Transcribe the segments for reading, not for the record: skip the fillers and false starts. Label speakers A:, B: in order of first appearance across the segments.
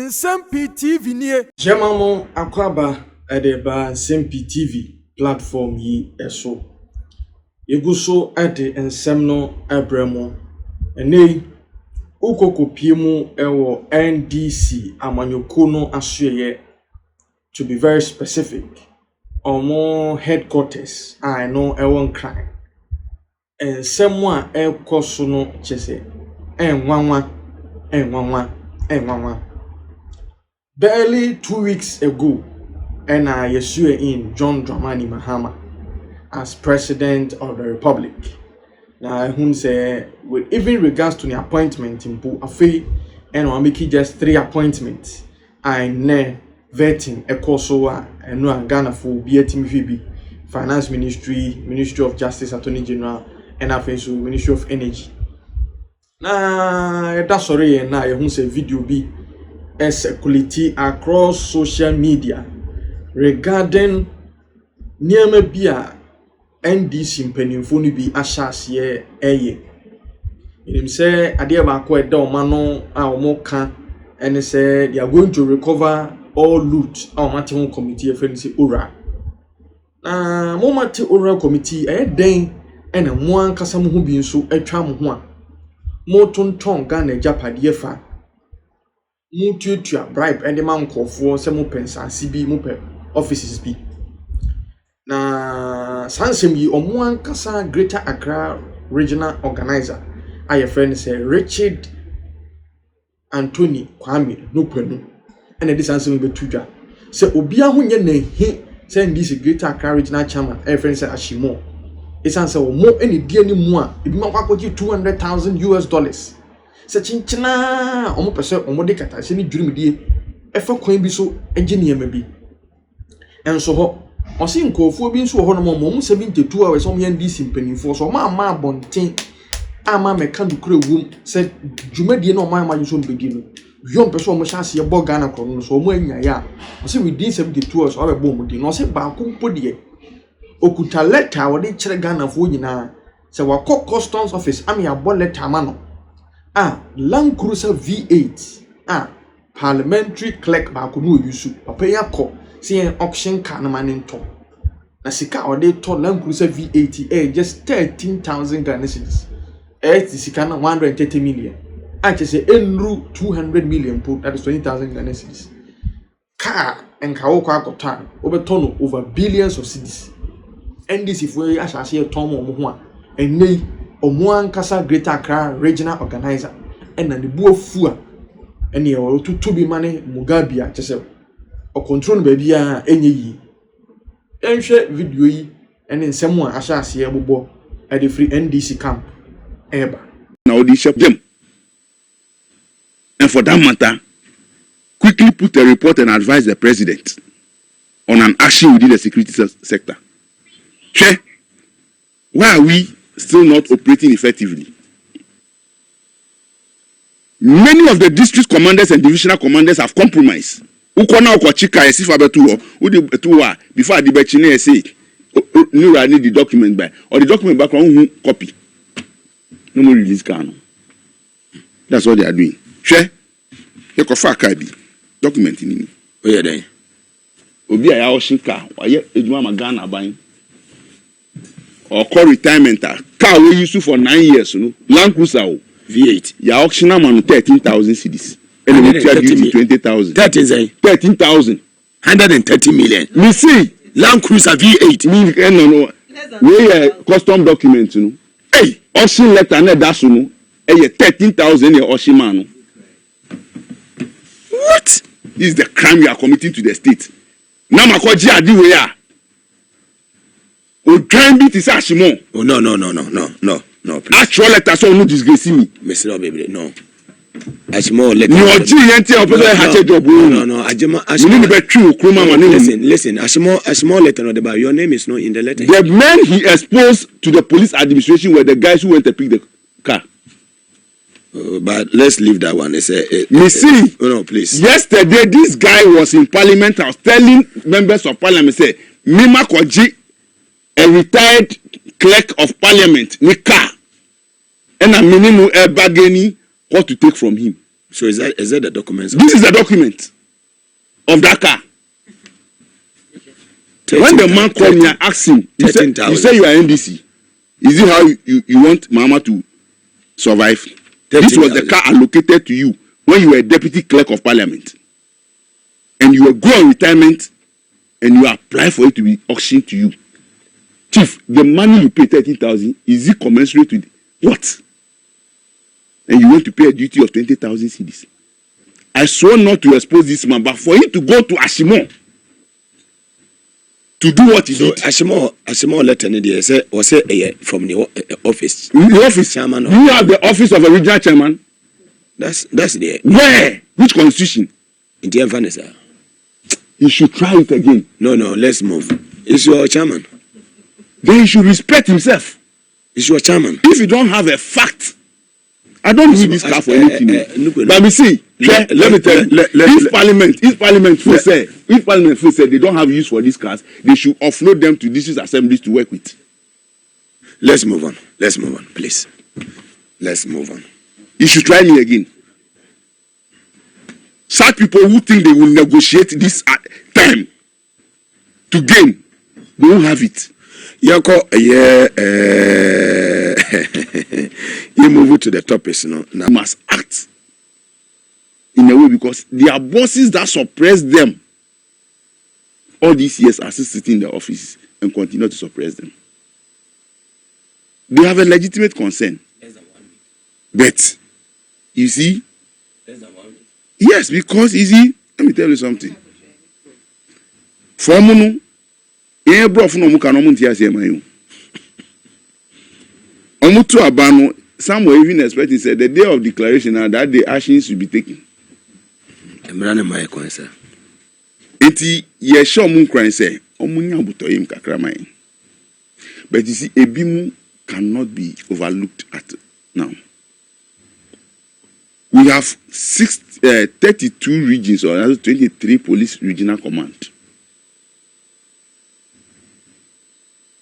A: Nsem-Pii TV nie.
B: Jamamo akwaba edeba Nsem-Pii TV platform yi eso. Yeguso ade ensem no ebremo. Enei ukokopie mu ewo NDC amanyoko no asoye. To be very specific, omo headquarters I know ewon crime. Ensem a ekoso no chese enwanwa. Barely 2 weeks ago, and I swear in John Dramani Mahama as President of the Republic. Now, whom say, with even regards to the appointment in Bu Afe, and I'm making just 3 appointments. I ne vetting a Kosowa and no Ghana for BATMVB, Finance Ministry, Ministry of Justice, Attorney General, and also Ministry of Energy. Nah, that's sorry, and I who say video be a circulate across social media regarding Nyame bia NDC mpanimfo no bi ahyase eye. Him say ade ba ko eda omano a omoka and say they are going to recover all loot our matter committee friendly ora. Na mo mate ora committee den ena mo ankasa mo ho bi nso atwa mo ho a mo tonton Ghana japade fa. Mututua bribe and the man call for some pensa CB mupe offices be. Na Nsem-Pii omuan kasa Greater Accra Regional Organizer. Aye friend say Richard Anthony Kwame no penu. And this Nsem-Pii be tuja. Say obi ahunye na hi say this Greater Accra Regional Chairman. Aye friend say Ashimo. It's answer mo any die ni mu a ebi ma kwakoji $200,000. Se chinchina omo pese omo de kata se ni dwurimdie efa kwan bi so agye ma bi enso ho osi nkofuo bi nso ho no mo 72 hours omo NDC mpanimfo so ma abonten ama meka dukure wom se dwumadie na omo ama so mbedi no yom pese omo hyase bo Ghana kro no so omo anya ya osi within 72 hours obo bo mo di no osi ba ko mpodie okuta letter wode kire Ghana fo nyina se wakọ customs office am ya bo letter ma no Land Cruiser V8 parliamentary clerk ba ko no yusu papa yakọ see auction car na manin to na sika ode to Land Cruiser V8 just 13,000 Ghana cedis sika na 130 million say enru 200 million po, that is 20,000 Ghana cedis car enka wo kwa akota obeto no over billions of cedis NDC fo asase ton mo ho a enei omuan kasa Greater Accra Regional Organizer and the buofua and ye or to be money Mugabia chese o control baby enye yi enhwe video yi and nsem a ahyase ebobo at the free NDC camp eba
C: now they shop them, and for that matter quickly put a report and advise the president on an action within the security sector. Why are we still not operating effectively? Many of the district commanders and divisional commanders have compromised. Ukona ukochika esifa betuo udi betuwa before adibechine say no I need the document by or the document back on copy. No more release can. That's what they are doing. Share you kofa kabi document in. Oh yeah then. Obi aya oshinka waye ejuma magana ban. Or call retirement car we used for 9 years, you know. Land Cruiser V8. Your auction man 13,000 cedis. And we charge you 20,000. That is 13,000. 130 million. Me see Land Cruiser V8. Me no. We custom document, you know. Hey, auction letter na that's you know. Hey, 13,000 your auction man. What? This is the crime you are committing to the state. Now my call adi we are. Oh, no, please. Actual letter so no disgrace me. Mr. Baby, no. Ashimo letter. Listen, Ashimo letter no about your name is not in the letter. The men he exposed to the police administration were the guys who went to pick the car. But let's leave that one. No, please. Yesterday, this guy was in Parliament. I was telling members of Parliament, say, Mima Kwaji, a retired clerk of Parliament, Nika, and a minimum bargaining what to take from him.
A: So is that the documents?
C: This is the document of that car. When the man called me, I asked him, you say you are NDC. Is it how you want Mahama to survive? This was the car allocated to you when you were deputy clerk of parliament. And you were going on retirement and you apply for it to be auctioned to you. Chief, the money you pay 30,000, is it commensurate with what? And you want to pay a duty of 20,000 cedis. I swore not to expose this man, but for him to go to Ashimon to do what he did.
A: Ashimon letter was from the office.
C: The office,
A: chairman.
C: You have the office of a regional chairman.
A: That's the
C: where? Which constitution?
A: In the Vanessa.
C: You should try it again.
A: No, let's move. It's your chairman.
C: Then he should respect himself.
A: It's your chairman.
C: If you don't have a fact, I don't need this car for anything. But me see, let me tell you, if Parliament will say they don't have use for these cars, they should offload them to district assemblies to work with.
A: Let's move on, please. Let's move on.
C: You should try me again. Such people who think they will negotiate this time to gain, they won't have it.
A: You move to the topics now.
C: Must act in a way because their bosses that suppress them all these years are still sitting in the office and continue to suppress them. They have a legitimate concern. But you see, yes, because you see, let me tell you something. For Mono, some were even expecting said the day of declaration and that day actions should be taken. Eti ye show mun cry say omunya butoyim kakramai. But you see, Ebimu cannot be overlooked at now. We have 32 regions or 23 police regional command.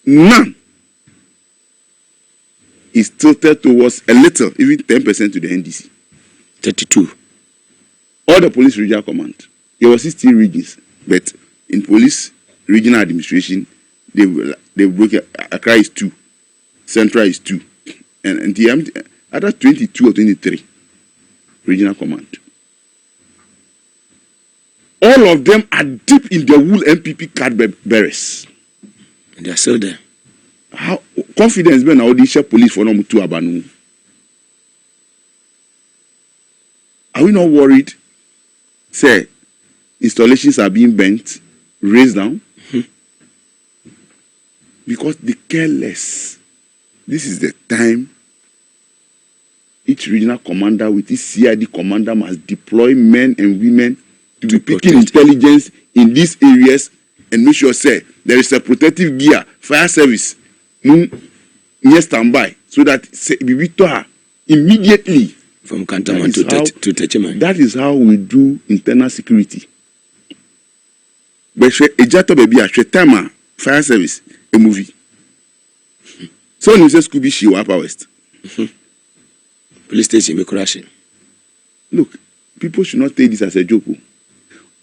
C: None is tilted towards a little, even 10% to the NDC.
A: 32.
C: All the police regional command. There were 16 regions, but in police regional administration, they broke it. Accra is 2, Central is 2, and the other 22 or 23 regional command. All of them are deep in the wool MPP card bearers.
A: And they are still there.
C: How confidence when all these police for number 2 abanu? Are we not worried? Say installations are being bent, raised down, because they care less. This is the time each regional commander with his CID commander must deploy men and women to be picking intelligence in these areas and make sure say there is a protective gear, fire service, near standby, so that we immediately
A: from Kantaman to Techiman.
C: That is how we do internal security. But Ejato baby a time fire service a movie. So you say Scooby She Upper West.
A: Police station be crashing.
C: Look, people should not take this as a joke.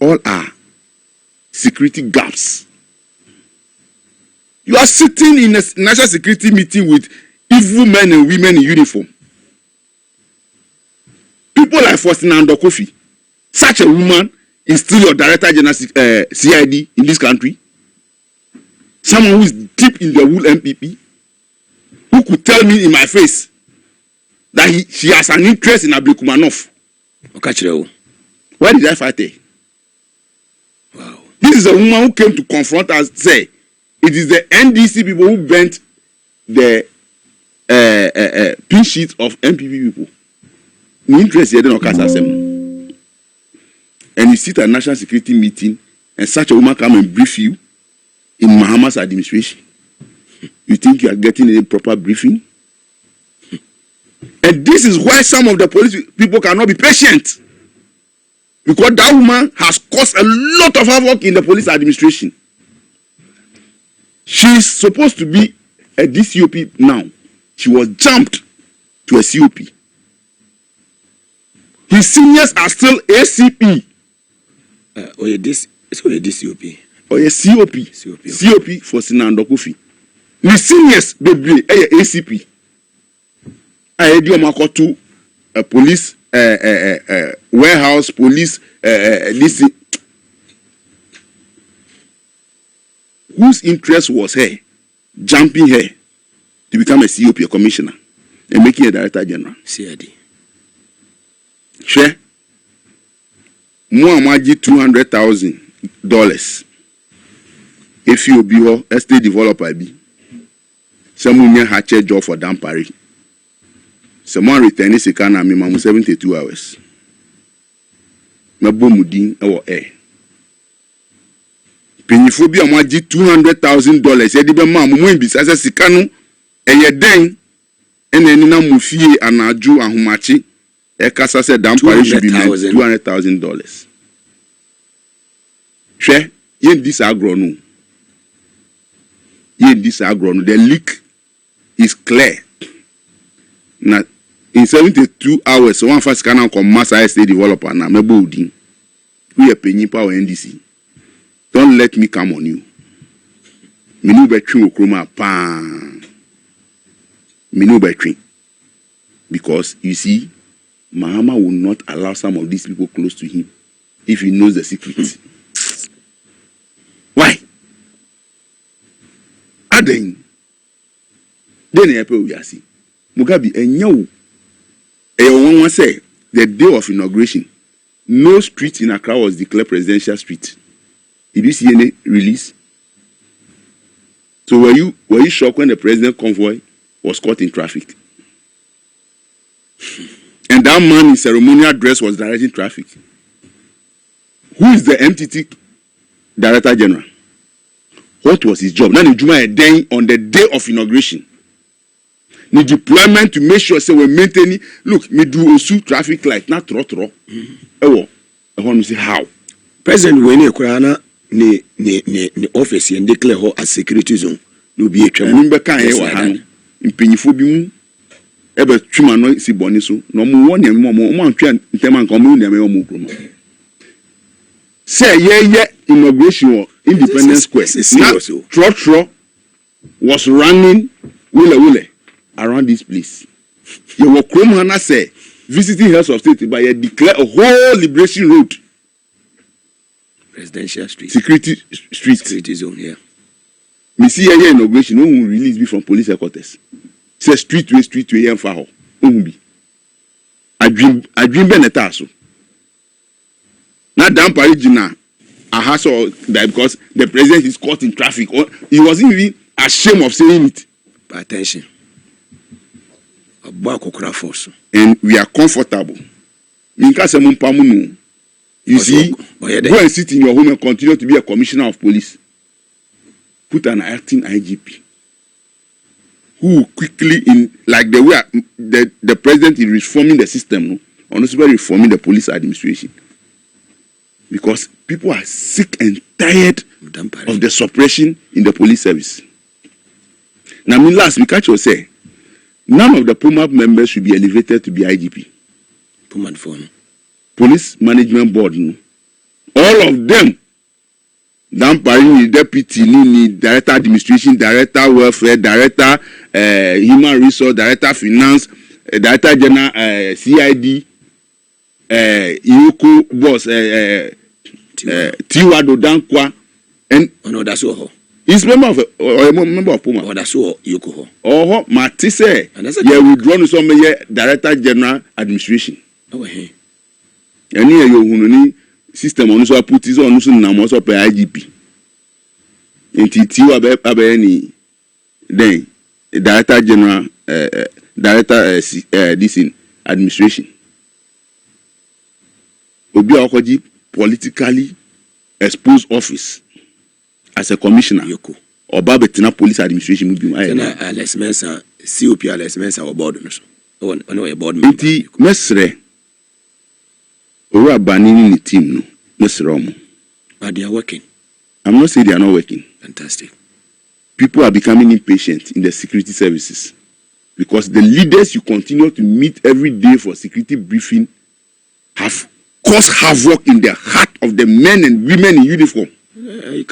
C: All are security gaps. You are sitting in a national security meeting with evil men and women in uniform. People like Faustina Kofi. Such a woman is still your director general CID in this country. Someone who is deep in the wool MPP, who could tell me in my face that she has an interest in Ablekumanov. Why did I fight her?
A: Wow.
C: This is a woman who came to confront us, say, it is the NDC people who bent the pin sheet of MPP people. No interest here, and you sit at a national security meeting and such a woman come and brief you in Mahama's administration. You think you are getting a proper briefing? And this is why some of the police people cannot be patient. Because that woman has caused a lot of havoc in the police administration. She is supposed to be a DCOP now. She was jumped to a COP. His seniors are still ACP.
A: Or this COP.
C: Or a COP for Sinando Kofi. The seniors, baby, ACP. I had you to a police, warehouse, police, this. Whose interest was her jumping her to become a COP, a commissioner, and making a director general?
A: CID.
C: Share. Muamaji $200,000. If you be a estate developer, be someone had a job for Dampari. Someone returned his account at minimum 72 hours. Mabumudin or air. Penifobia Maji $200,000. Edibe mam mwimbi as a sikano a yeden and then mufie and aju and humachi. A casa said Dampari should be $200,000. Share yen this agronu. The leak is clear. Now, in 72 hours, one first can come mass estate developer na mebodi. We are paying power NDC. Don't let me come on you. Minu between okroma pan. Minu between. Because you see, Mahama will not allow some of these people close to him if he knows the secret. Why? Then we see Mugabe and one say the day of inauguration, no street in Accra was declared presidential street. Did you see any release? So were you shocked when the president convoy was caught in traffic? And that man in ceremonial dress was directing traffic. Who is the MTT Director General? What was his job? Now the then on the day of inauguration. The deployment to make sure say we're maintaining. Look, me do also traffic light, not trotro. I want to say how.
A: President when Kurana ne office and declare her as security zone. No be a
C: remember can in Penifobim. Ever Chimano si boniso. No more one and more Teman commune. Say yeah inauguration or Independence Square. Trotro was running wille around this place. You were Kromana say visiting heads of state by declare a whole liberation road.
A: Presidential street.
C: Security
A: zone, yeah.
C: Me see a inauguration, no one release me from police headquarters. Say street way and far. Be. I dream Benetaso. Not damn Parijina. I hassle that because the president is caught in traffic. Or he wasn't even ashamed of saying it.
A: Pay attention.
C: And we are comfortable. You see, go and sit in your home and continue to be a commissioner of police. Put an acting IGP who quickly, in like the way the president is reforming the system, no, honestly reforming the police administration. Because people are sick and tired of the suppression in the police service. Now, last we catch you say, none of the POMAP members should be elevated to be IGP. Police Management Board. No? All of them. Dampari, deputy, director administration, director welfare, director human resource, director finance, director general CID, Yoko boss, Tiwado Dankwa, and
A: that's all.
C: He's member of Puma.
A: Oh, that's all Yoko.
C: Oh, Matisse, yeah, withdrawn to some director general administration.
A: Oh, hey.
C: And here you system on so put his on so now so per IGP. In Tiwa Abeni, then director general, director this in administration. Obi Okoji politically exposed office as a commissioner.
A: Yoko.
C: Or Babetina police administration would be
A: Alex Mensa, COP Alex Mensa or board. Oh, no, a board
C: member. Mesre. Or abandoning the team, no. Mesre.
A: But they are working.
C: I'm not saying they are not working.
A: Fantastic.
C: People are becoming impatient in the security services because the leaders you continue to meet every day for security briefing have caused havoc in the heart of the men and women in uniform.
A: And
C: they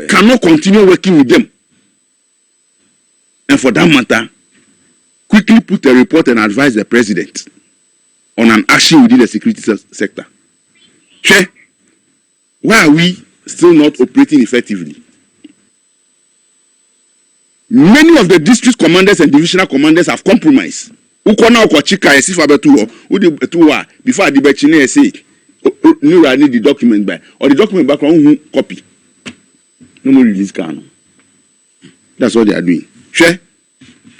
C: cannot continue working with them. And for that matter, quickly put a report and advise the president on an action within the security sector. Che, why are we still not operating effectively? Many of the district commanders and divisional commanders have compromised. Ukona Chika Esifa Betuwa before the Bechine say I need the document by or the document background copy. No more release can. That's what they are doing. Share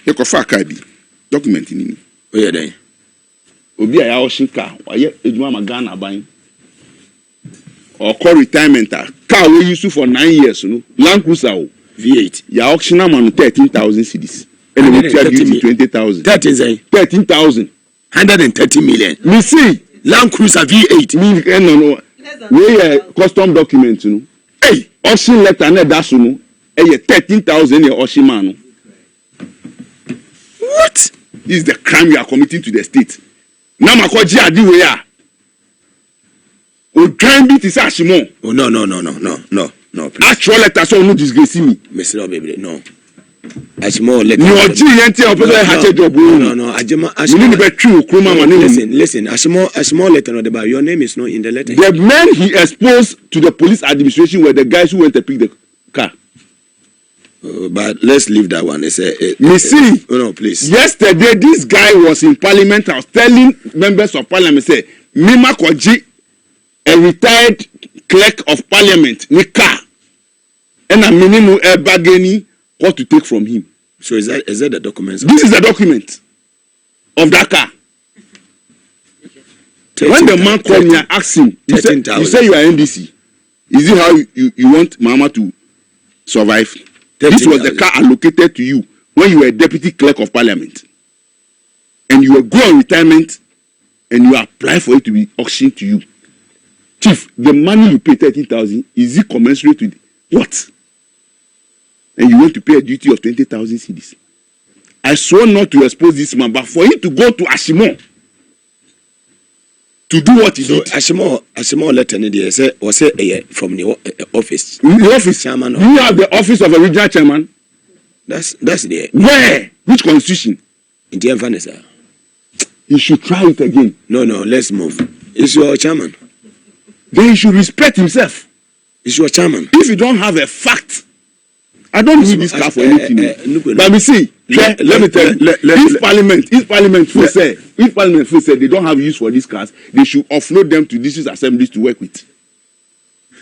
C: Ekofa document in.
A: Oh yeah then.
C: Obi a Oshika, why Ejuma Magana buying or call retirement car we use for 9 years, Land Cruiser
A: V8.
C: Ya auction man 13,000 cedis. And we charge you 20,000. 13,000.
A: 130 million.
C: Me see
A: Land Cruiser V8.
C: No. We custom document, Hey, auction letter na that's 13,000 auction man. What? This is the crime you are committing to the state. Now makoji adi we are. O crime bit is ashimo.
A: Oh no. Please.
C: Actual letter so no disgrace me.
A: Mr. Baby, no. Ashimo letter.
C: No GNT opposite hatch job.
A: No. Ashimo.
C: You need to be true.
A: Listen. Ashimo letter no about your name is not in the letter.
C: The men he exposed to the police administration were the guys who went to pick the car.
A: But let's leave that one. It's no, please.
C: Yesterday, this guy was in parliament. I was telling members of parliament, say, Mima Koji, a retired clerk of parliament, with car, and a minimum bargaining what to take from him.
A: So is that the document?
C: This is the document of that car. When the man called me and asked him, you say you are NDC. Is it how you want Mahama to survive? This was the car allocated to you when you were deputy clerk of parliament. And you were going on retirement and you apply for it to be auctioned to you. Chief, the money you pay 13,000, is it commensurate with what? And you want to pay a duty of 20,000 cedis. I swore not to expose this man, but for him to go to Ashimo to do what he did.
A: Ashimo letter was from the office.
C: The office
A: chairman.
C: You have the office of a regional chairman.
A: That's the
C: where? Which constitution?
A: In the Vanessa.
C: You should try it again.
A: No, let's move. It's your chairman.
C: Then he should respect himself.
A: It's your chairman.
C: If you don't have a fact, I don't need this car for anything. But me see, let me tell you, if Parliament will say they don't have use for these cars, they should offload them to district assemblies to work with.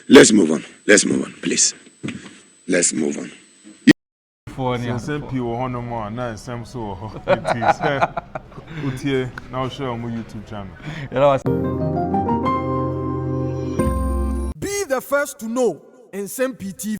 A: Let's move on, please. Let's move on.
D: For Nsem-Pii will no more, now Nsem so now show on my YouTube channel.
E: Be the first to know Nsem-Pii TV.